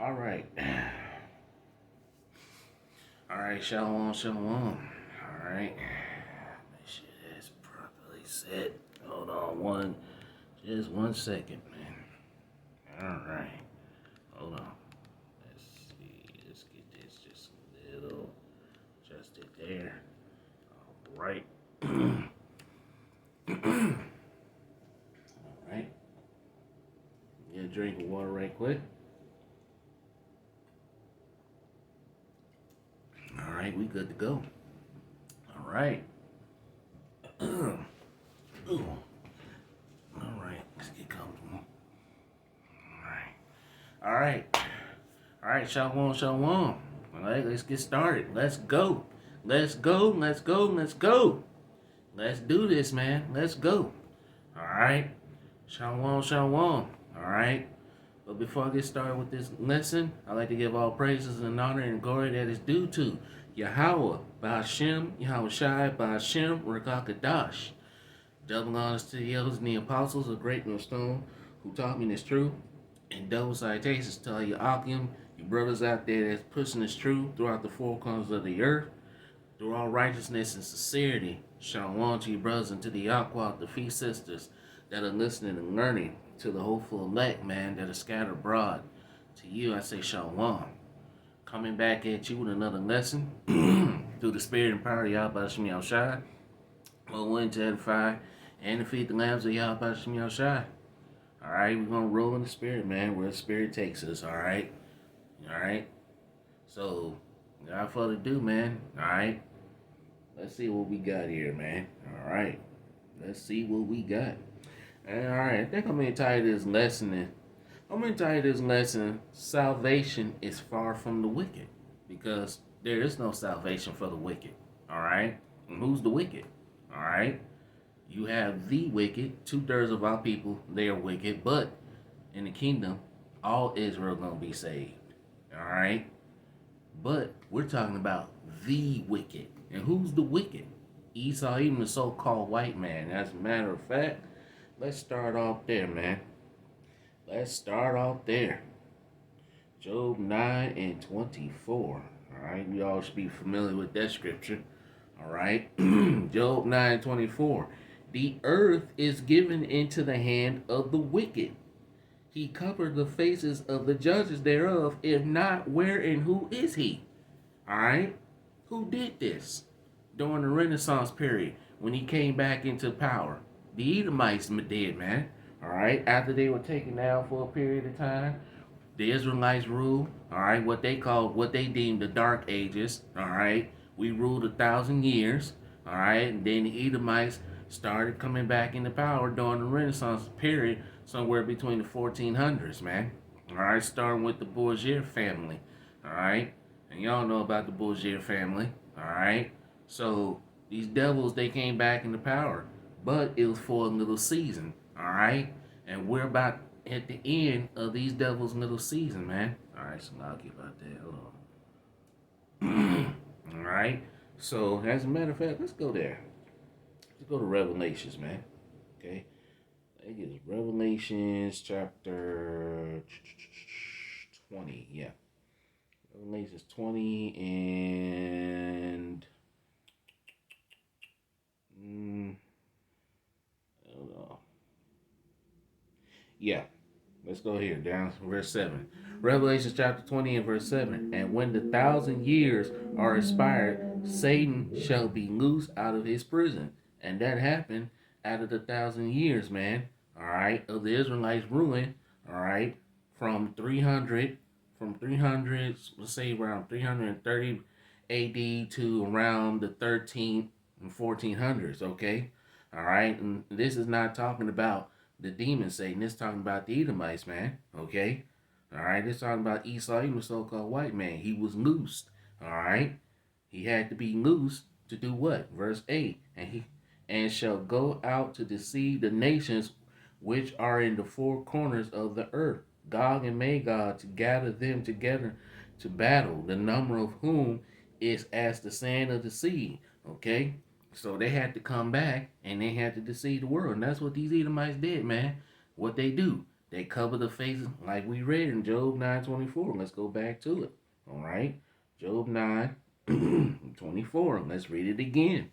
All right. All right, shalom, shalom. All right. Make sure that's properly set. Hold on just 1 second, man. All right. Hold on. Let's see. Let's get this just a little adjusted there. All right. All right. Get a drink of water right quick. All right, we good to go. All right. Ooh. All right, let's get comfortable. All right. All right, shalom, shalom. All right, let's get started. Let's go. Let's go. Let's go. Let's go. Let's do this, man. Let's go. All right. Shalom, shalom. All right. But before I get started with this lesson, I'd like to give all praises and honor and glory that is due to Yahweh, Ba'ashem, Yahweh Shai, Ba'ashem, Rakakadash. Double honors to the elders and the apostles of Great Millstone who taught me this truth. And double citations to all your Akim, you brothers out there that's pushing this truth throughout the four corners of the earth, through all righteousness and sincerity. Shalom to you brothers and to the Aqua, the fee sisters that are listening and learning, to the hopeful elect, man, that are scattered abroad. To you, I say shalom. Coming back at you with another lesson through the spirit and power of Yahweh Shem Yahushai. We'll win to edify and defeat the lambs of Yahweh Shem Yahushai. All right, we're going to roll in the spirit, man, where the spirit takes us, all right? All right? So, without further ado, man, all right? Let's see what we got here, man. All right. Let's see what we got. And, all right, I think I'm going to title this lesson. Salvation is far from the wicked. Because there is no salvation for the wicked, all right? And who's the wicked, all right? You have the wicked, 2/3 of our people, they are wicked, but in the kingdom, all Israel gonna be saved. Alright? But we're talking about the wicked. And who's the wicked? Esau, even the so-called white man. As a matter of fact, let's start off there, man. Let's start off there. Job 9 and 24. Alright, we all should be familiar with that scripture. Alright? Job 9 24. The earth is given into the hand of the wicked. He covered the faces of the judges thereof. If not, where and who is he? All right? Who did this during the Renaissance period when he came back into power? The Edomites did, man. All right? After they were taken down for a period of time, the Israelites ruled, all right, what they deemed the Dark Ages. All right? We ruled 1,000 years. All right? And then the Edomites started coming back into power during the Renaissance period, somewhere between the 1400s, man. All right, starting with the Bourgeois family. All right, and y'all know about the Bourgeois family. All right, so these devils, they came back into power, but it was for a little season. All right, and we're about at the end of these devils' little season, man. All right, so now I'll get about that. Hold on. All right, so as a matter of fact, let's go there. Let's go to Revelations, man. Okay. I think it's Revelations chapter 20. Yeah. Revelations 20 and... hold on. Yeah. Let's go here, down to verse 7. Revelation chapter 20 and verse 7. And when the 1,000 years are expired, Satan shall be loosed out of his prison. And that happened out of the 1,000 years, man. All right, of the Israelites ruling. All right, from 300, let's say around 330 A.D. to around the 13th and 1400s. Okay, all right, and this is not talking about the demon Satan. It's talking about the Edomites, man. Okay, all right, it's talking about Esau, even the so-called white man. He was loosed. All right, he had to be loosed to do what? Verse 8, and shall go out to deceive the nations which are in the four corners of the earth, Gog and Magog, to gather them together to battle, the number of whom is as the sand of the sea. Okay? So they had to come back and they had to deceive the world. And that's what these Edomites did, man. What they do. They cover the faces like we read in Job 9:24. Let's go back to it. All right. Job 9:24. Let's read it again.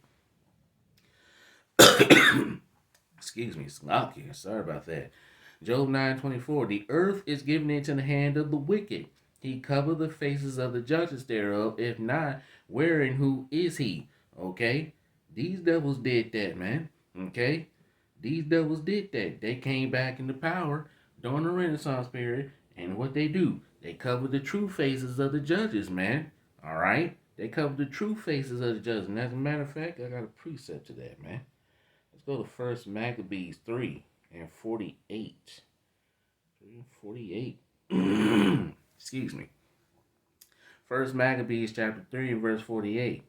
Excuse me, slop here. Sorry about that. Job 9:24. The earth is given into the hand of the wicked. He covered the faces of the judges thereof. If not, where and who is he? Okay? These devils did that, man. Okay? These devils did that. They came back into power during the Renaissance period. And what they do? They cover the true faces of the judges, man. All right? They cover the true faces of the judges. And as a matter of fact, I got a precept to that, man. Let's go to First Maccabees 3:48. 3:48. Excuse me. First Maccabees chapter 3 and verse 48.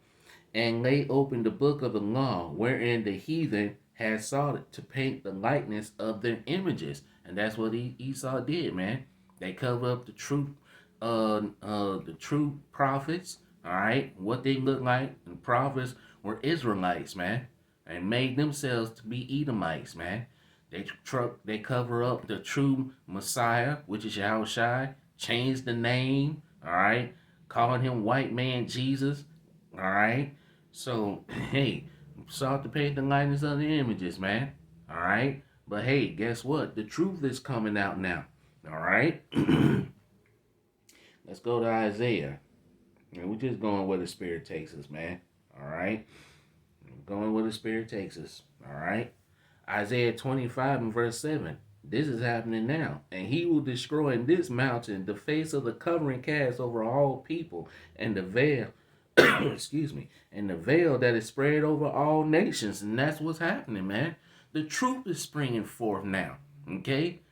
And lay open the book of the law, wherein the heathen had sought to paint the likeness of their images. And that's what Esau did, man. They cover up the true prophets, all right, what they look like. And prophets were Israelites, man, and made themselves to be Edomites, man. They cover up the true Messiah, which is Yahushua, changed the name, all right, calling him white man Jesus, all right. So, hey, sought to paint the likeness of the images, man, all right. But hey, guess what? The truth is coming out now, all right. Let's go to Isaiah. And we're just going where the Spirit takes us, man, all right. Going where the Spirit takes us, all right. Isaiah 25 and verse 7. This is happening now. And he will destroy in this mountain the face of the covering cast over all people, and the veil, excuse me, and the veil that is spread over all nations. And that's what's happening, man. The truth is springing forth now, okay?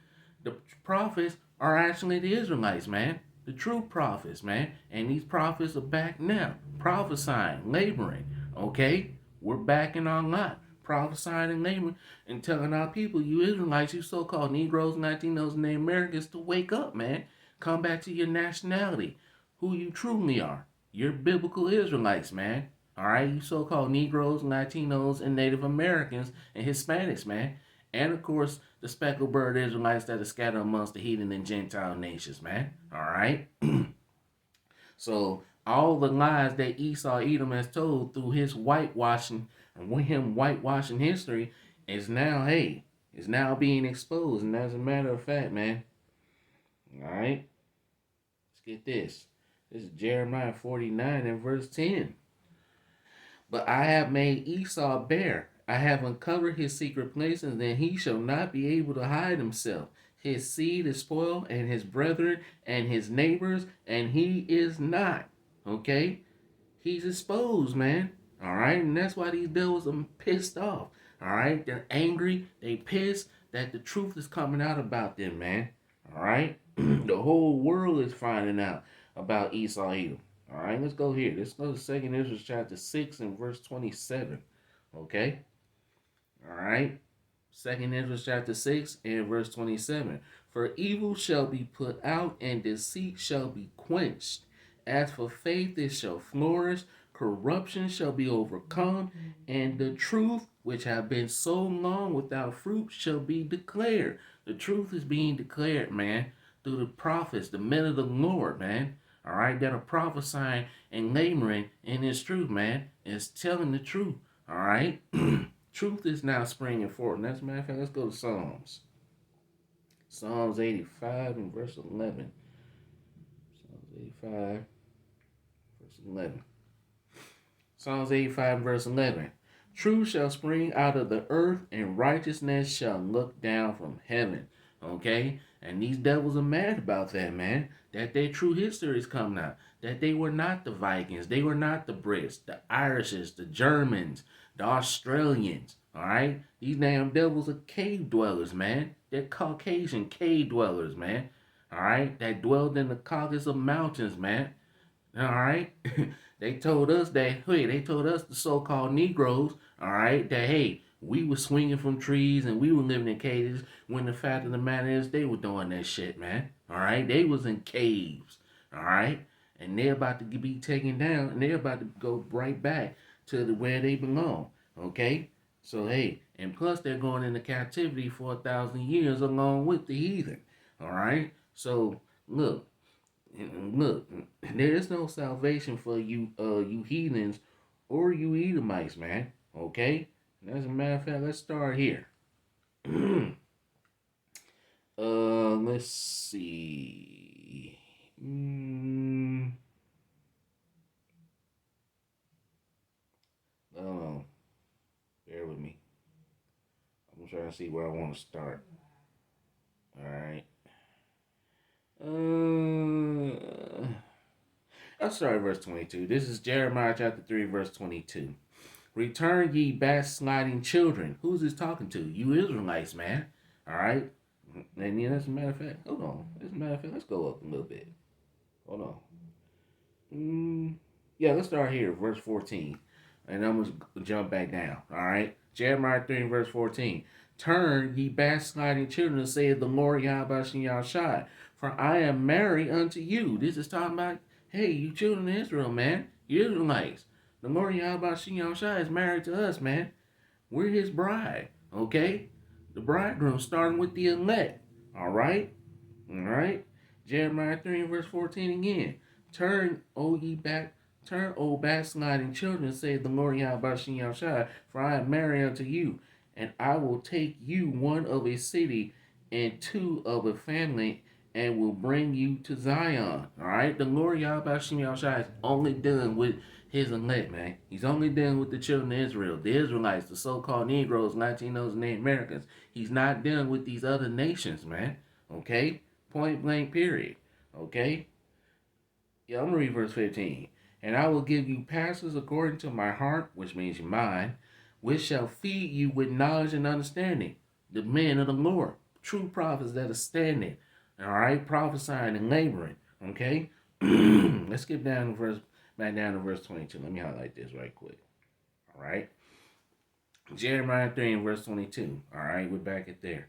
The prophets are actually the Israelites, man. The true prophets, man. And these prophets are back now, prophesying, laboring, okay? We're back in our lot, prophesying and laboring and telling our people, you Israelites, you so-called Negroes, Latinos, and Native Americans, to wake up, man. Come back to your nationality, who you truly are. You're biblical Israelites, man. All right, you so-called Negroes, Latinos, and Native Americans and Hispanics, man. And, of course, the speckled bird Israelites that are scattered amongst the heathen and Gentile nations, man. All right? So all the lies that Esau Edom has told through his whitewashing and with him whitewashing history is now, hey, is now being exposed. And as a matter of fact, man, all right, let's get this. This is Jeremiah 49 and verse 10. But I have made Esau bare. I have uncovered his secret places, and he shall not be able to hide himself. His seed is spoiled, and his brethren, and his neighbors, and he is not. Okay? He's exposed, man. All right? And that's why these devils are pissed off. All right? They're angry. They pissed that the truth is coming out about them, man. All right? The whole world is finding out about Esau Edom. All right, let's go here. Let's go to 2nd Ezra chapter 6 and verse 27. Okay? All right? 2nd Ezra chapter 6 and verse 27. For evil shall be put out, and deceit shall be quenched. As for faith, it shall flourish. Corruption shall be overcome, and the truth, which have been so long without fruit, shall be declared. The truth is being declared, man, through the prophets, the men of the Lord, man. All right, that are prophesying and laboring in his truth, man. It's telling the truth. All right. Truth is now springing forth. And as a matter of fact, let's go to Psalms. Psalms 85 and verse 11. Psalms 85, verse 11. Psalms 85 and verse 11. Truth shall spring out of the earth, and righteousness shall look down from heaven. Okay? And these devils are mad about that, man. That their true history is coming out. That they were not the Vikings. They were not the Brits, the Irishes, the Germans, the Australians. All right? These damn devils are cave dwellers, man. They're Caucasian cave dwellers, man. All right? That dwelled in the Caucasus Mountains, man. All right? They told us that, hey, they told us, the so-called Negroes, all right, that, hey, we were swinging from trees and we were living in cages, when the fact of the matter is they were doing that shit, man. All right? They was in caves, all right? And they're about to be taken down, and they're about to go right back to where they belong, okay? So, hey, and plus they're going into captivity for 1,000 years along with the heathen. All right. So look, look, there is no salvation for you, you heathens or you Edomites, man. Okay. And as a matter of fact, let's start here. Let's see. I don't know. Bear with me. I'm trying to see where I want to start. All right. I'll start at verse 22. This is Jeremiah chapter 3, verse 22. Return ye backsliding children. Who's this talking to? You Israelites, man. All right. And yeah, as a matter of fact, hold on. As a matter of fact, let's go up a little bit. Hold on. Yeah, let's start here, verse 14. And I'm going to jump back down. All right. Jeremiah 3 verse 14. Turn ye backsliding children, saith the Lord Yahweh Shai, for I am married unto you. This is talking about, hey, you children of Israel, man. You Israelites. The Lord Yahweh Shai is married to us, man. We're his bride. Okay? The bridegroom starting with the elect. All right? All right? Jeremiah 3 verse 14 again. Turn, O ye back, turn, O backsliding children, saith the Lord Yahweh Shai, for I am married unto you, and I will take you one of a city and two of a family, and will bring you to Zion. All right? The Lord Yahweh Shai is only dealing with his elect, man. He's only dealing with the children of Israel, the Israelites, the so-called Negroes, Latinos, and Native Americans. He's not dealing with these other nations, man. Okay? Point blank, period. Okay? Yeah, I'm going to read verse 15. And I will give you pastors according to my heart, which means your mind, which shall feed you with knowledge and understanding. The men of the Lord, true prophets that are standing, all right, prophesying and laboring. Okay? Let's skip down to back down to verse 22. Let me highlight this right quick. All right? Jeremiah 3 and verse 22. All right, we're back at there.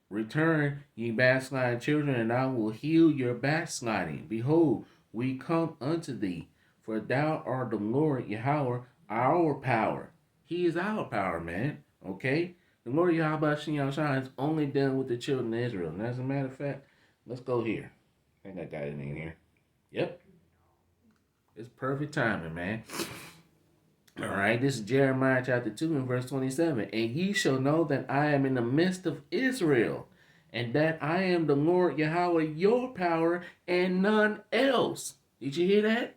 Return, ye backsliding children, and I will heal your backsliding. Behold, we come unto thee, for thou art the Lord Yahweh, our power. He is our power, man. Okay? The Lord Yahweh is only dealing with the children of Israel. And as a matter of fact, let's go here. I think I got it in here. Yep. It's perfect timing, man. All right, this is Jeremiah chapter 2 and verse 27. And ye shall know that I am in the midst of Israel, and that I am the Lord Yahweh, your power, and none else. Did you hear that?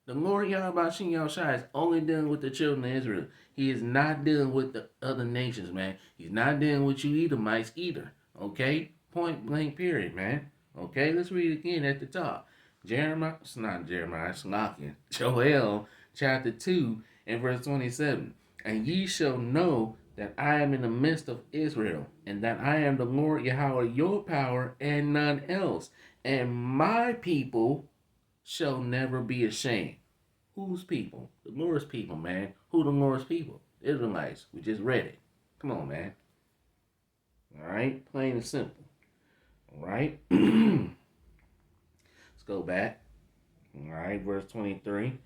The Lord Yahweh is only dealing with the children of Israel. He is not dealing with the other nations, man. He's not dealing with you Edomites either. Okay? Point blank, period, man. Okay, let's read it again at the top. Jeremiah, it's not Jeremiah, it's Lachian. Joel chapter 2 and verse 27. And ye shall know that I am in the midst of Israel, and that I am the Lord Yahweh, your power, and none else. And my people shall never be ashamed. Whose people? The Lord's people, man. Who the Lord's people? Israelites. We just read it. Come on, man. All right? Plain and simple. All right? Let's go back. All right, verse 23.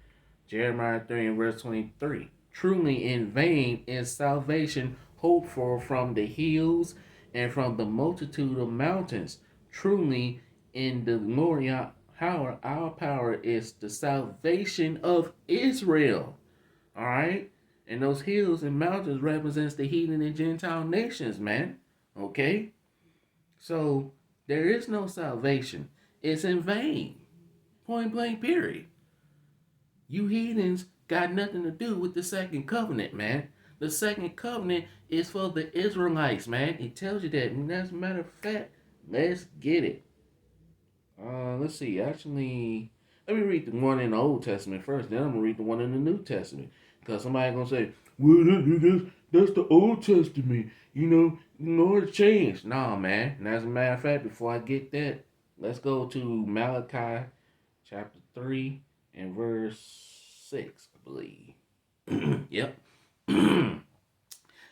Jeremiah 3 and verse 23. Truly in vain is salvation hoped for from the hills and from the multitude of mountains. Truly in the Lord our power is the salvation of Israel. All right? And those hills and mountains represents the heathen and Gentile nations, man. Okay? So there is no salvation. It's in vain. Point blank, period. You heathens got nothing to do with the second covenant, man. The second covenant is for the Israelites, man. It tells you that. And as a matter of fact, let's get it. Let's see. Actually, let me read the one in the Old Testament first. Then I'm gonna read the one in the New Testament. Because somebody gonna say, "Well, that's the Old Testament. You know, the Lord changed." Nah, man. And as a matter of fact, before I get that, let's go to Malachi chapter 3 and verse 6, I believe. Yep.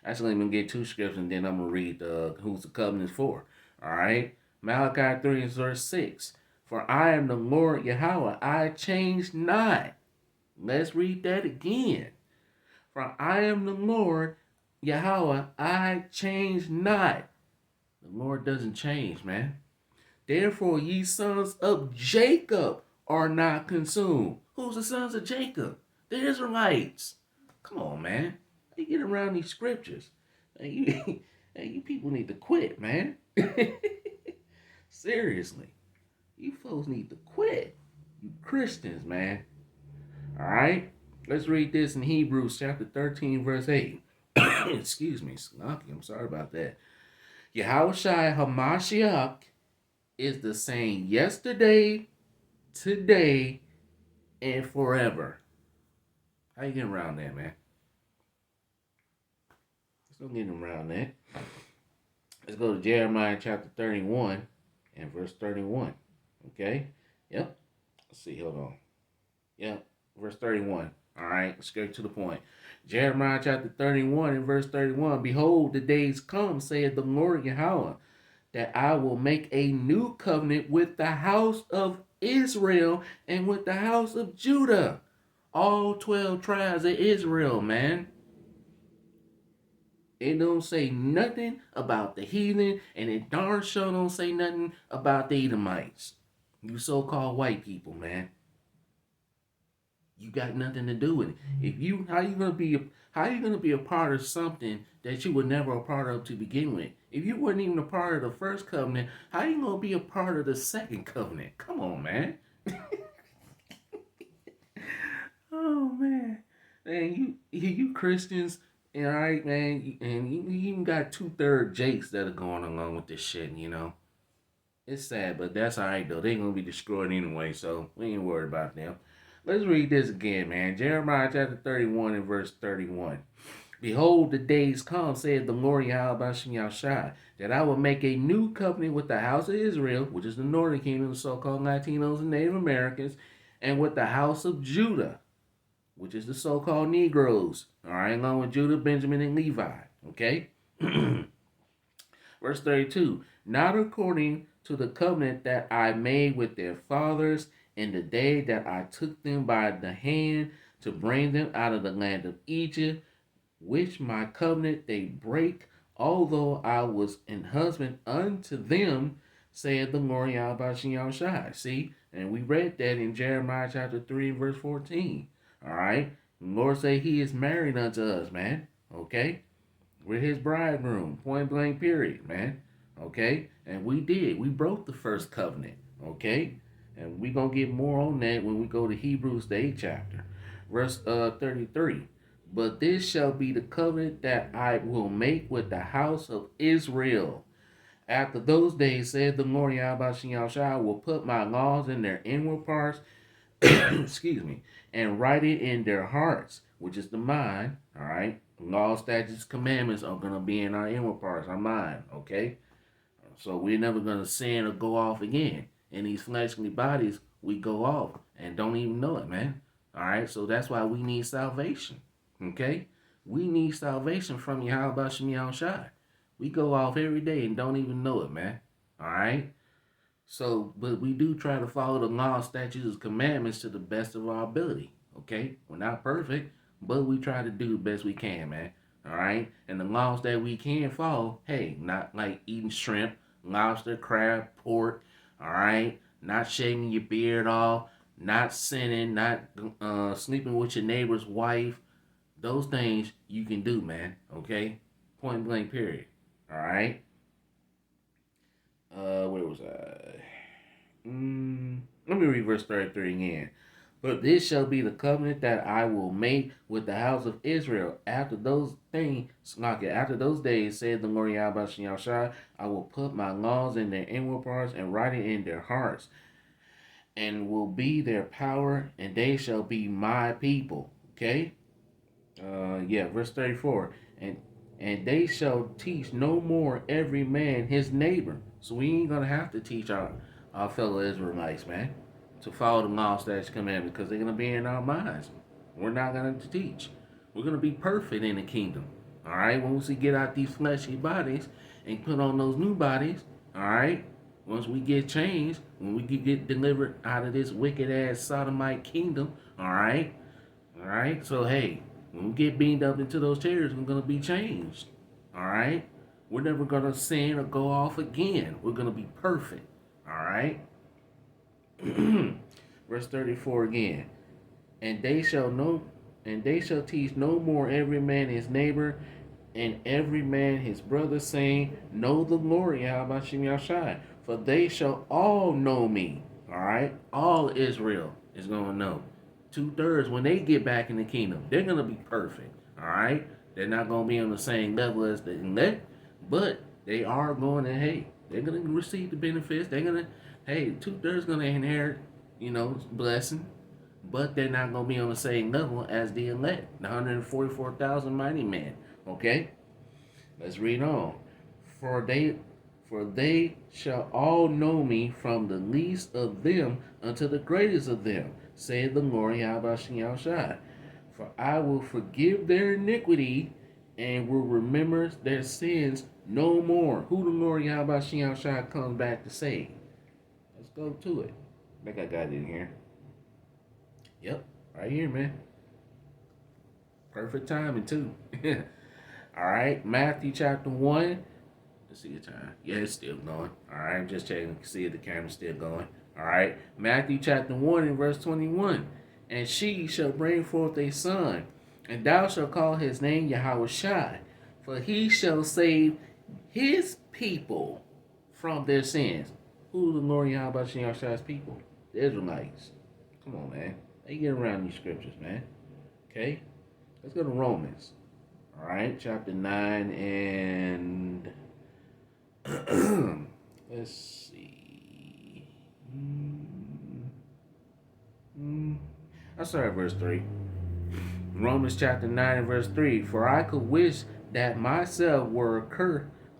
Actually, I'm gonna get two scriptures and then I'm gonna read who's the covenant for. All right. Malachi 3 and verse 6. For I am the Lord Yahweh, I change not. Let's read that again. For I am the Lord Yahweh, I change not. The Lord doesn't change, man. Therefore, ye sons of Jacob are not consumed. Who's the sons of Jacob? The Israelites. Come on, man. How you get around these scriptures? Hey, you people need to quit, man. Seriously. You folks need to quit. You Christians, man. All right? Let's read this in Hebrews chapter 13, verse 8. Excuse me, Slocky. I'm sorry about that. Yahushua Hamashiach is the same yesterday, today, and forever. How you getting around that, man? There's no getting around that. Let's go to Jeremiah chapter 31 and verse 31. Okay? Yep. Let's see. Hold on. Yep. Verse 31. All right. Straight to the point. Jeremiah chapter 31 and verse 31. Behold, the days come, saith the Lord Yahweh, that I will make a new covenant with the house of Israel and with the house of Judah. All 12 tribes of Israel, man. It don't say nothing about the heathen, and it darn sure don't say nothing about the Edomites. You so-called white people, man. You got nothing to do with it. How you gonna be a part of something that you were never a part of to begin with? If you weren't even a part of the first covenant, how you gonna be a part of the second covenant? Come on, man. Oh man, you Christians, all right, man, and you even got 2/3 Jakes that are going along with this shit. It's sad, but that's all right though. They're gonna be destroyed anyway, so we ain't worried about them. Let's read this again, man. Jeremiah chapter 31 and verse 31. Behold, the days come, saith the Lord Yahweh Shai, that I will make a new covenant with the house of Israel, which is the northern kingdom, the so-called Latinos and Native Americans, and with the house of Judah, which is the so-called Negroes, all right, along with Judah, Benjamin, and Levi, okay? Verse 32, not according to the covenant that I made with their fathers in the day that I took them by the hand to bring them out of the land of Egypt, which my covenant they break, although I was an husband unto them, saith the Lord Yahweh Shai. See, and we read that in Jeremiah chapter 3, verse 14. All right, the Lord say he is married unto us, man. Okay, we're his bridegroom, point blank, period, man. Okay, and we broke the first covenant. Okay, and we're going to get more on that when we go to Hebrews, the 8th chapter. Verse 33. But this shall be the covenant that I will make with the house of Israel. After those days, said the Lord Yahweh Shai, will put my laws in their inward parts, excuse me, and write it in their hearts, which is the mind, all right? Laws, statutes, commandments are going to be in our inward parts, our mind, okay? So we're never going to sin or go off again. In these fleshly bodies, we go off and don't even know it, man. All right, so that's why we need salvation, okay? We need salvation from Yahweh Shem Shai. We go off every day and don't even know it, man. All right? So, but we do try to follow the law, statutes, and commandments to the best of our ability, okay? We're not perfect, but we try to do the best we can, man. All right? And the laws that we can follow, hey, not like eating shrimp, lobster, crab, pork, all right? Not shaving your beard off, not sinning, not sleeping with your neighbor's wife. Those things you can do, man, okay? Point blank, period. All right? Where was I? Let me read verse 33 again. But this shall be the covenant that I will make with the house of Israel after those things, after those days, said the Lord Yahweh Shai, I will put my laws in their inward parts and write it in their hearts, and will be their power, and they shall be my people. Okay? Verse 34. And they shall teach no more every man his neighbor. So we ain't gonna have to teach our fellow Israelites, man, to follow the law, statutes, commandments, because they're gonna be in our minds. We're not gonna teach. We're gonna be perfect in the kingdom. All right. Once we get out these fleshy bodies and put on those new bodies, all right. Once we get changed, when we get delivered out of this wicked ass sodomite kingdom, all right. All right. So hey, when we get beamed up into those chairs, we're gonna be changed. All right. We're never gonna sin or go off again. We're gonna be perfect. All right. Verse 34 again. And they shall know, and they shall teach no more every man his neighbor, and every man his brother, saying, know the glory, how about Shai? For they shall all know me. All right, all Israel is gonna know. 2/3 when they get back in the kingdom, they're gonna be perfect. All right, they're not gonna be on the same level as the elect, but they are going to they're gonna receive the benefits. They're gonna 2/3 gonna inherit, blessing, but they're not going to be on the same level as the elect, the 144,000 mighty men. Okay, let's read on. For they, for they shall all know me, from the least of them unto the greatest of them, saith the Lord Yahweh. For I will forgive their iniquity and will remember their sins no more. Who the Lord Yahweh comes back to save? Let's go to it. I think I got it in here. Yep, right here, man. Perfect timing, too. All right, Matthew chapter 1. Let's see the time. Yeah, it's still going. All right, I'm just checking to see if the camera's still going. All right, Matthew chapter 1 and verse 21. And she shall bring forth a son, and thou shalt call his name Yahweh, for he shall save his people from their sins. Who the Lord Yahweh's people? The Israelites. Come on, man. How you get around these scriptures, man? Okay? Let's go to Romans. All right, chapter 9 and let's see. I'll start at verse 3. Romans chapter 9 and verse 3. For I could wish that myself were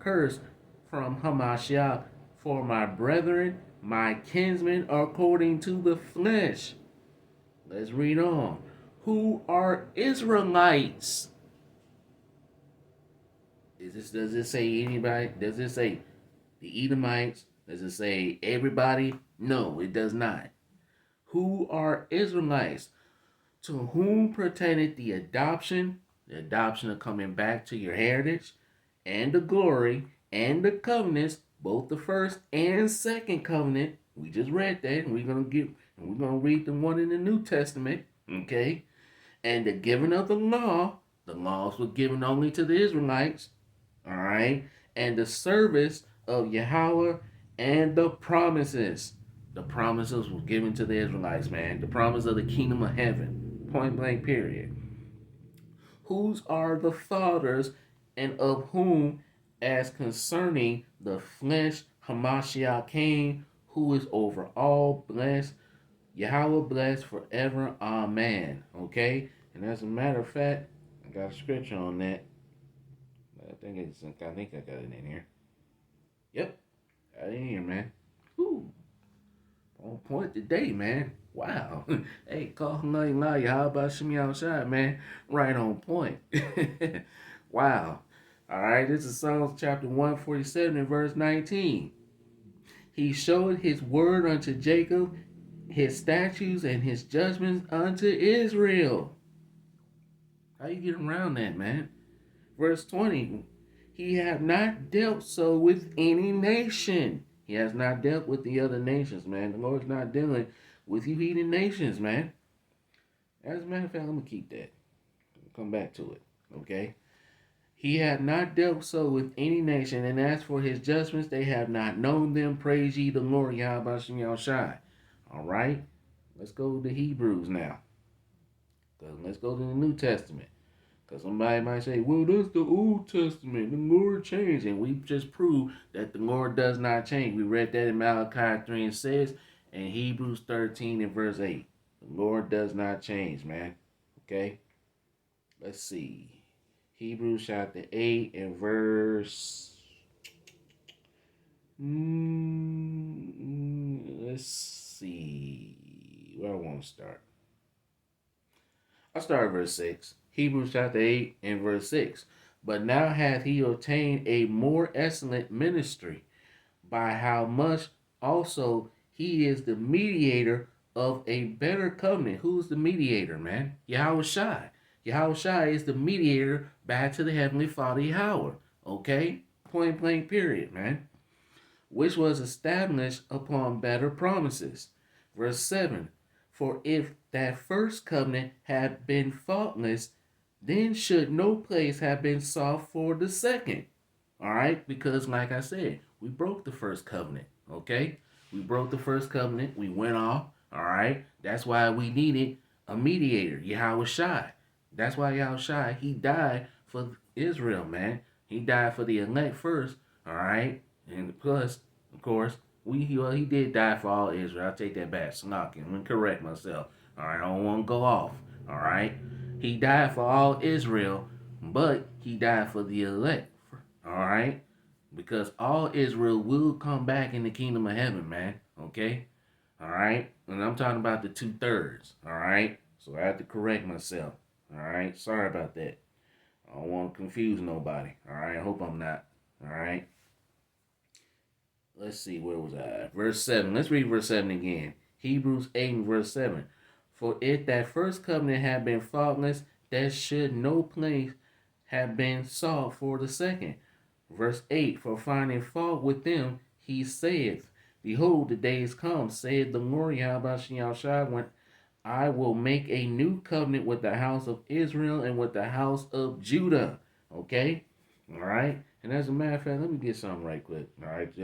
cursed from Hamashiach for my brethren, my kinsmen, according to the flesh. Let's read on. Who are Israelites? Does it say anybody? Does it say the Edomites? Does it say everybody? No, it does not. Who are Israelites? To whom pertaineth the adoption of coming back to your heritage, and the glory, and the covenants, both the first and second covenant. We just read that, and we're gonna read the one in the New Testament, okay? And the giving of the law. The laws were given only to the Israelites, all right? And the service of Yahweh and the promises. The promises were given to the Israelites, man. The promise of the kingdom of heaven. Point blank, period. Whose are the fathers, and of whom, as concerning the flesh, Hamashiach came, who is over all blessed, Yahweh blessed forever. Amen. Okay? And as a matter of fact, I got a scripture on that. I think I got it in here. Yep. Got it in here, man. Whew. On point today, man. Wow. Hey, call Naya, how about Shimmy outside, man? Right on point. Wow. All right, this is Psalms chapter 147 and verse 19. He showed his word unto Jacob, his statutes and his judgments unto Israel. How you get around that, man? Verse 20. He hath not dealt so with any nation. He has not dealt with the other nations, man. The Lord's not dealing with you heathen nations, man. As a matter of fact, I'm going to keep that. I'll come back to it, okay? He hath not dealt so with any nation, and as for his judgments, they have not known them. Praise ye the Lord, Yahweh Shai. All right? Let's go to Hebrews now. Let's go to the New Testament. Because somebody might say, well, that's the Old Testament. The Lord changed. And we just proved that the Lord does not change. We read that in Malachi 3 and 6 and Hebrews 13 and verse 8. The Lord does not change, man. Okay? Let's see. Hebrews chapter 8 and verse... let's see. Where I want to start. I'll start at verse 6. Hebrews chapter 8 and verse 6. But now hath he obtained a more excellent ministry, by how much also he is the mediator of a better covenant. Who's the mediator, man? Yahweh Shai. Yahweh Shai is the mediator back to the Heavenly Father Yahweh. Okay? Point blank period, man. which was established upon better promises. Verse 7. For if that first covenant had been faultless, then should no place have been sought for the second. All right, because like I said, we broke the first covenant. Okay, we broke the first covenant. We went off. All right, that's why we needed a mediator, Yahweh Shai. That's why Yahweh Shai, he died for Israel, man. He died for the elect first. All right, and plus, of course, he did die for all Israel. I take that back. Snarking. I'm gonna correct myself. All right, I don't want to go off. All right, he died for all Israel, but he died for the elect. All right, because all Israel will come back in the kingdom of heaven, man. Okay, all right, and I'm talking about the 2/3. All right, so I have to correct myself. All right, sorry about that. I don't want to confuse nobody. All right, I hope I'm not. All right. Let's see, where was I? Verse 7. Let's read verse 7 again. Hebrews 8 and verse 7. For if that first covenant had been faultless, there should no place have been sought for the second. Verse 8. For finding fault with them, he saith, Behold, the days come, saith the Lord Yahweh, when I will make a new covenant with the house of Israel and with the house of Judah. Okay? All right? And as a matter of fact, let me get something right quick. All right? Just